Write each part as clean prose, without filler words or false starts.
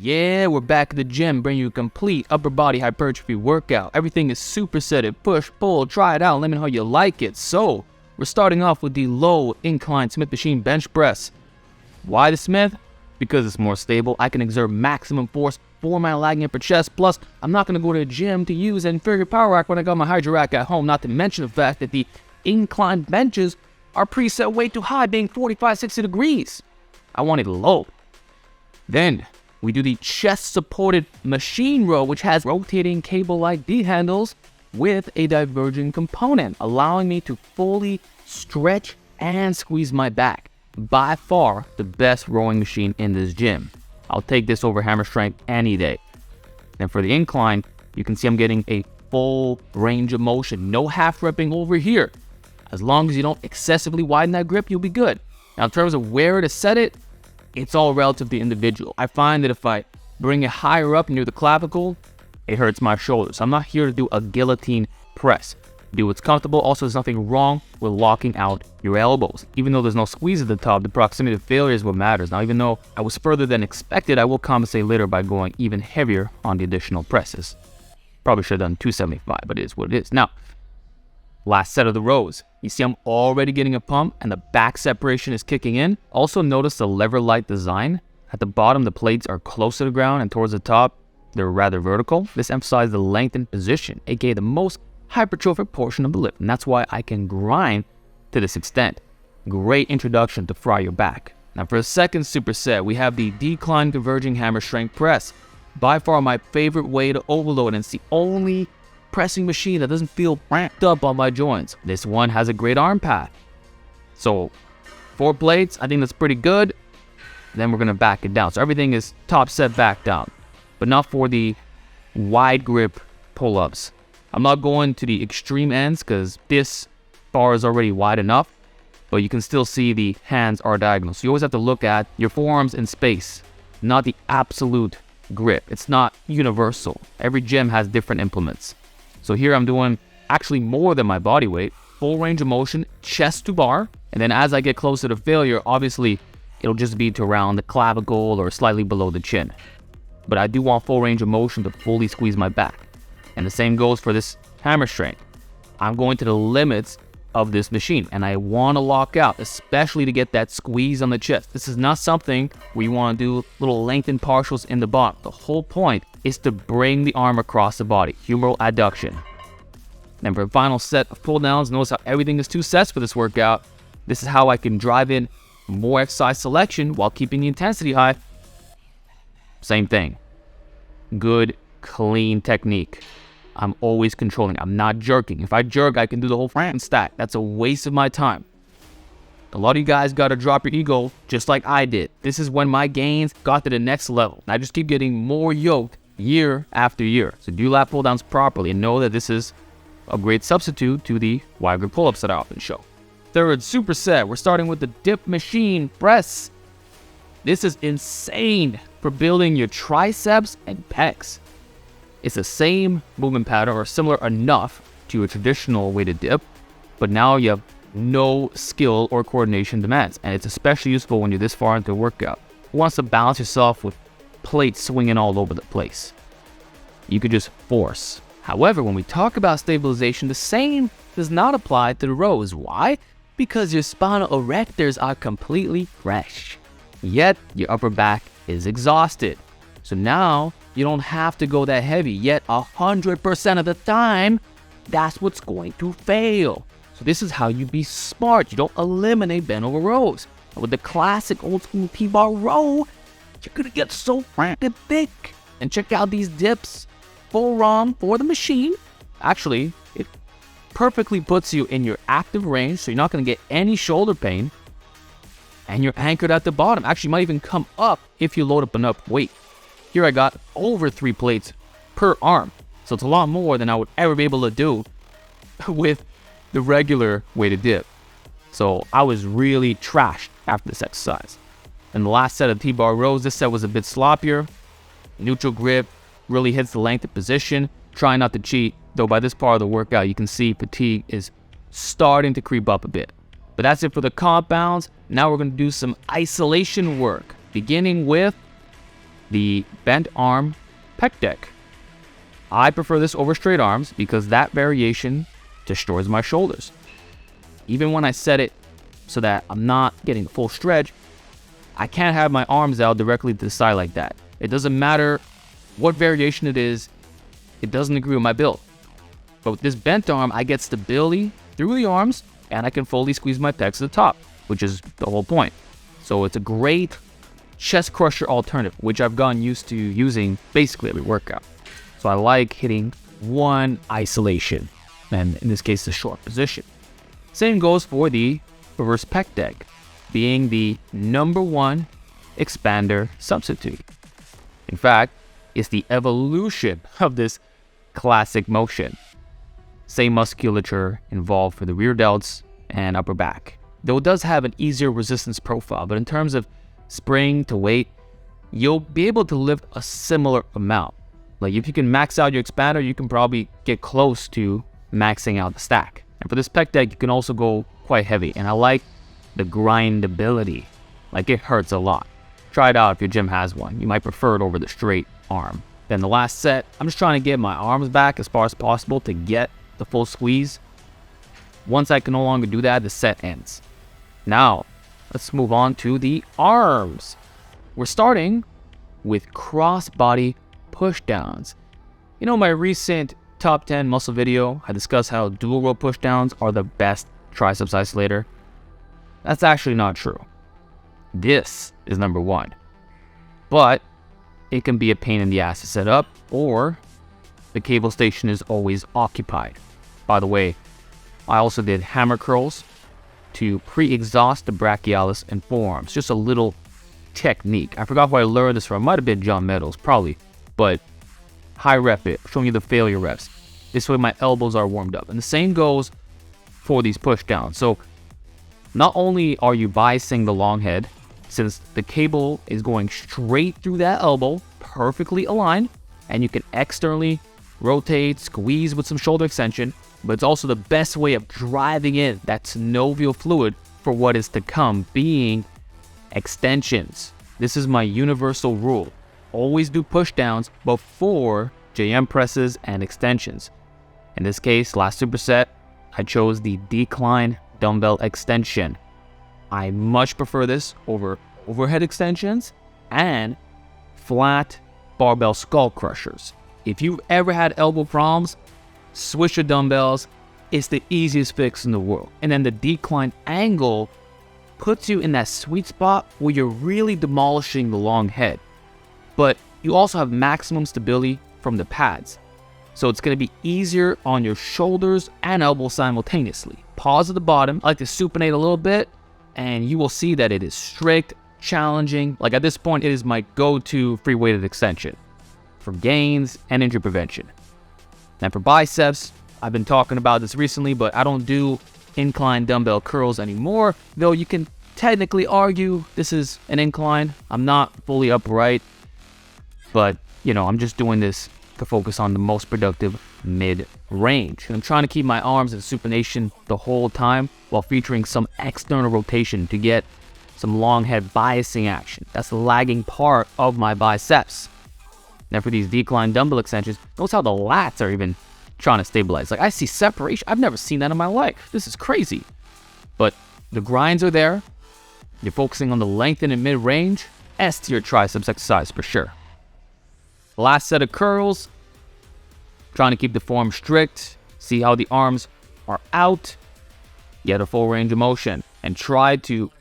Yeah, we're back at the gym, bringing you a complete upper body hypertrophy workout. Everything is supersetted, push, pull, try it out, let me know how you like it. So, we're starting off with the low incline Smith machine bench press. Why the Smith? Because it's more stable. I can exert maximum force for my lagging upper chest. Plus, I'm not going to go to a gym to use an inferior power rack when I got my Hydro rack at home. Not to mention the fact that the incline benches are preset way too high, being 45-60 degrees. I want it low. Then, we do the chest-supported machine row, which has rotating cable-like D-handles with a diverging component, allowing me to fully stretch and squeeze my back. By far, the best rowing machine in this gym. I'll take this over hammer strength any day. Then for the incline, you can see I'm getting a full range of motion. No half-repping over here. As long as you don't excessively widen that grip, you'll be good. Now, in terms of where to set it, it's all relative to the individual. I find that if I bring it higher up near the clavicle, it hurts my shoulders. I'm not here to do a guillotine press. Do what's comfortable. Also, there's nothing wrong with locking out your elbows. Even though there's no squeeze at the top, the proximity to failure is what matters. Now, even though I was further than expected, I will compensate later by going even heavier on the additional presses. Probably should have done 275, but it is what it is. Now, last set of the rows. You see I'm already getting a pump and the back separation is kicking in. Also notice the lever-like design. At the bottom, the plates are close to the ground, and towards the top, they're rather vertical. This emphasizes the lengthened position, aka the most hypertrophic portion of the lift, and that's why I can grind to this extent. Great introduction to fry your back. Now for the second superset, we have the decline converging hammer strength press. By far my favorite way to overload, and it's the only pressing machine that doesn't feel ramped up on my joints. This one has a great arm pad. So 4 plates, I think that's pretty good. Then we're gonna back it down. So everything is top set back down, but not for the wide grip pull-ups. I'm not going to the extreme ends because this bar is already wide enough, but you can still see the hands are diagonal. So you always have to look at your forearms in space, not the absolute grip. It's not universal. Every gym has different implements. So here I'm doing actually more than my body weight, full range of motion, chest to bar. And then as I get closer to failure, obviously it'll just be to around the clavicle or slightly below the chin. But I do want full range of motion to fully squeeze my back. And the same goes for this hammer strength. I'm going to the limits of this machine and I want to lock out, especially to get that squeeze on the chest. This is not something where you want to do little lengthened partials in the bottom. The whole point is to bring the arm across the body, humeral adduction. Then for the final set of pull downs, notice how everything is 2 sets for this workout. This is how I can drive in more exercise selection while keeping the intensity high. Same thing. Good, clean technique. I'm always controlling. I'm not jerking. If I jerk, I can do the whole front stack. That's a waste of my time. A lot of you guys got to drop your ego just like I did. This is when my gains got to the next level. And I just keep getting more yoked year after year. So do lat pull downs properly and know that this is a great substitute to the wide grip pull-ups that I often show. Third superset, we're starting with the dip machine press. This is insane for building your triceps and pecs. It's the same movement pattern or similar enough to a traditional weighted dip, but now you have no skill or coordination demands, and it's especially useful when you're this far into a workout. Who wants to balance yourself with plates swinging all over the place? You could just force. However, when we talk about stabilization, the same does not apply to the rows. Why? Because your spinal erectors are completely fresh, yet your upper back is exhausted. So now you don't have to go that heavy, yet 100% of the time, that's what's going to fail. So this is how you be smart. You don't eliminate bent over rows. And with the classic old school T-bar row, you're gonna get so freaking thick. And check out these dips, full ROM for the machine. Actually, it perfectly puts you in your active range, so you're not gonna get any shoulder pain. And you're anchored at the bottom. Actually, you might even come up if you load up enough weight. Here I got over 3 plates per arm. So it's a lot more than I would ever be able to do with the regular weighted dip. So I was really trashed after this exercise. And the last set of T-bar rows, this set was a bit sloppier. Neutral grip really hits the length of position. Try not to cheat, though by this part of the workout, you can see fatigue is starting to creep up a bit. But that's it for the compounds. Now we're going to do some isolation work, beginning with the bent arm pec deck. I prefer this over straight arms because that variation destroys my shoulders. Even when I set it so that I'm not getting a full stretch, I can't have my arms out directly to the side like that. It doesn't matter what variation it is, it doesn't agree with my build. But with this bent arm, I get stability through the arms and I can fully squeeze my pecs to the top, which is the whole point. So it's a great chest crusher alternative, which I've gotten used to using basically every workout. So I like hitting one isolation, and in this case, the short position. Same goes for the reverse pec deck, being the #1 expander substitute. In fact, it's the evolution of this classic motion. Same musculature involved for the rear delts and upper back. Though it does have an easier resistance profile, but in terms of spring to weight, you'll be able to lift a similar amount. Like if you can max out your expander, you can probably get close to maxing out the stack. And for this pec deck, you can also go quite heavy. And I like the grindability. Like it hurts a lot. Try it out if your gym has one. You might prefer it over the straight arm. Then the last set, I'm just trying to get my arms back as far as possible to get the full squeeze. Once I can no longer do that, the set ends. Now, let's move on to the arms. We're starting with cross-body pushdowns. You know, my recent top 10 muscle video, I discussed how dual row pushdowns are the best triceps isolator. That's actually not true. This is #1. But it can be a pain in the ass to set up, or the cable station is always occupied. By the way, I also did hammer curls to pre-exhaust the brachialis and forearms. Just a little technique. I forgot where I learned this from. It might have been John Meadows, probably. But high rep it, showing you the failure reps. This way my elbows are warmed up. And the same goes for these push downs. So not only are you biasing the long head, since the cable is going straight through that elbow, perfectly aligned, and you can externally rotate, squeeze with some shoulder extension, but it's also the best way of driving in that synovial fluid for what is to come, being extensions. This is my universal rule. Always do push downs before JM presses and extensions. In this case, last superset, I chose the decline dumbbell extension. I much prefer this over overhead extensions and flat barbell skull crushers. If you've ever had elbow problems, switch your dumbbells. It's the easiest fix in the world. And then the decline angle puts you in that sweet spot where you're really demolishing the long head. But you also have maximum stability from the pads. So it's going to be easier on your shoulders and elbows simultaneously. Pause at the bottom. I like to supinate a little bit, and you will see that it is strict, challenging. Like at this point, it is my go-to free weighted extension for gains and injury prevention. And for biceps, I've been talking about this recently, but I don't do incline dumbbell curls anymore, though you can technically argue this is an incline. I'm not fully upright, but you know, I'm just doing this to focus on the most productive mid-range. And I'm trying to keep my arms in supination the whole time while featuring some external rotation to get some long head biasing action. That's the lagging part of my biceps. Now for these decline dumbbell extensions, notice how the lats are even trying to stabilize. Like I see separation. I've never seen that in my life. This is crazy. But the grinds are there. You're focusing on the lengthen and mid-range. S tier triceps exercise for sure. Last set of curls. Trying to keep the form strict. See how the arms are out. Get a full range of motion. And try to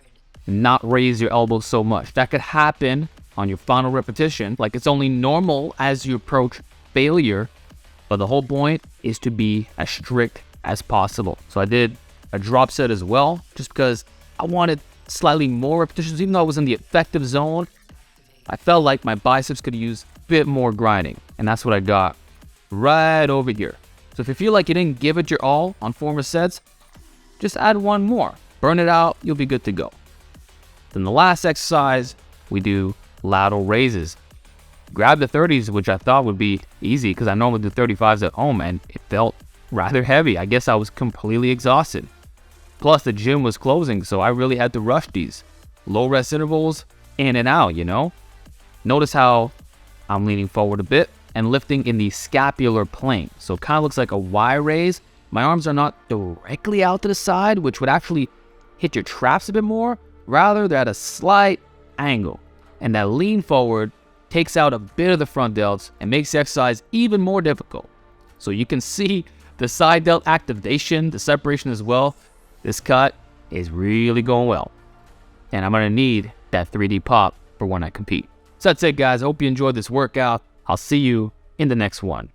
not raise your elbows so much. That could happen on your final repetition. Like it's only normal as you approach failure. But the whole point is to be as strict as possible. So I did a drop set as well, just because I wanted slightly more repetitions. Even though I was in the effective zone, I felt like my biceps could use a bit more grinding. And that's what I got right over here. So if you feel like you didn't give it your all on former sets, just add one more. Burn it out, you'll be good to go. Then the last exercise, we do lateral raises. Grab the 30s, which I thought would be easy because I normally do 35s at home, and it felt rather heavy. I guess I was completely exhausted. Plus the gym was closing, so I really had to rush these. Low rest intervals, in and out, you know? Notice how I'm leaning forward a bit and lifting in the scapular plane. So it kind of looks like a Y raise. My arms are not directly out to the side, which would actually hit your traps a bit more. Rather, they're at a slight angle. And that lean forward takes out a bit of the front delts and makes the exercise even more difficult. So you can see the side delt activation, the separation as well. This cut is really going well. And I'm gonna need that 3D pop for when I compete. So that's it, guys. I hope you enjoyed this workout. I'll see you in the next one.